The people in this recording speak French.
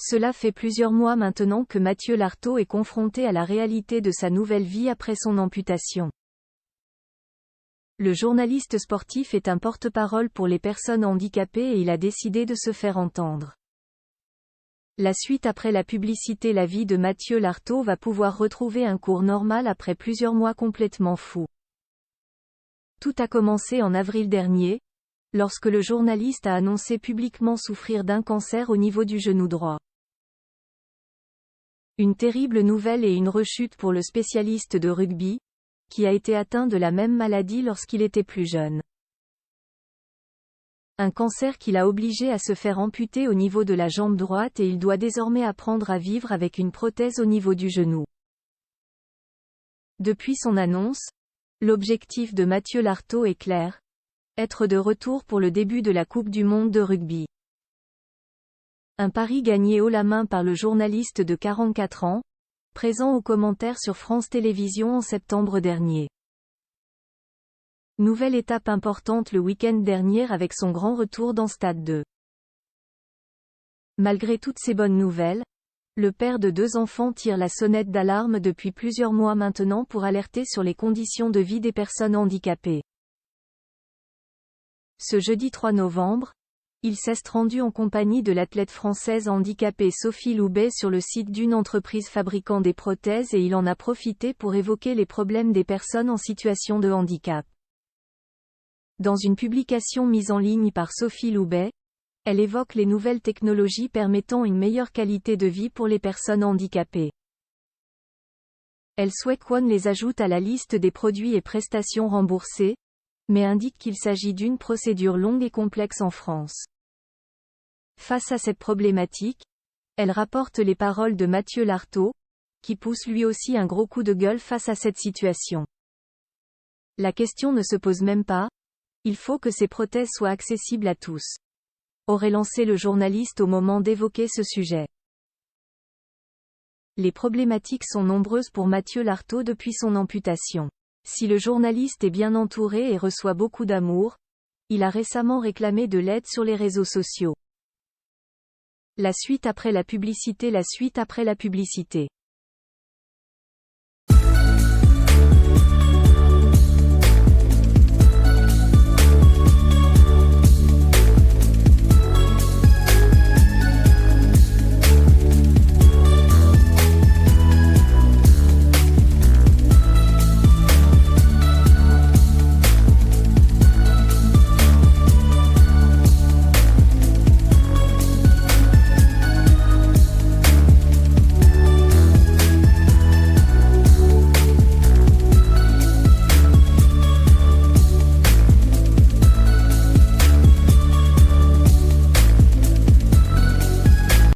Cela fait plusieurs mois maintenant que Mathieu Lartaud est confronté à la réalité de sa nouvelle vie après son amputation. Le journaliste sportif est un porte-parole pour les personnes handicapées et il a décidé de se faire entendre. La suite après la publicité. La vie de Mathieu Lartaud va pouvoir retrouver un cours normal après plusieurs mois complètement fous. Tout a commencé en avril dernier, lorsque le journaliste a annoncé publiquement souffrir d'un cancer au niveau du genou droit. Une terrible nouvelle et une rechute pour le spécialiste de rugby, qui a été atteint de la même maladie lorsqu'il était plus jeune. Un cancer qui l'a obligé à se faire amputer au niveau de la jambe droite et il doit désormais apprendre à vivre avec une prothèse au niveau du genou. Depuis son annonce, l'objectif de Mathieu Lartaud est clair, être de retour pour le début de la Coupe du monde de rugby. Un pari gagné haut la main par le journaliste de 44 ans, présent aux commentaires sur France Télévisions en septembre dernier. Nouvelle étape importante le week-end dernier avec son grand retour dans Stade 2. Malgré toutes ces bonnes nouvelles, le père de 2 enfants tire la sonnette d'alarme depuis plusieurs mois maintenant pour alerter sur les conditions de vie des personnes handicapées. Ce jeudi 3 novembre, il s'est rendu en compagnie de l'athlète française handicapée Sophie Loubet sur le site d'une entreprise fabriquant des prothèses et il en a profité pour évoquer les problèmes des personnes en situation de handicap. Dans une publication mise en ligne par Sophie Loubet, elle évoque les nouvelles technologies permettant une meilleure qualité de vie pour les personnes handicapées. Elle souhaite qu'on les ajoute à la liste des produits et prestations remboursés, mais indique qu'il s'agit d'une procédure longue et complexe en France. Face à cette problématique, elle rapporte les paroles de Mathieu Lartaud, qui pousse lui aussi un gros coup de gueule face à cette situation. La question ne se pose même pas, il faut que ces prothèses soient accessibles à tous. Aurait lancé le journaliste au moment d'évoquer ce sujet. Les problématiques sont nombreuses pour Mathieu Lartaud depuis son amputation. Si le journaliste est bien entouré et reçoit beaucoup d'amour, il a récemment réclamé de l'aide sur les réseaux sociaux. La suite après la publicité.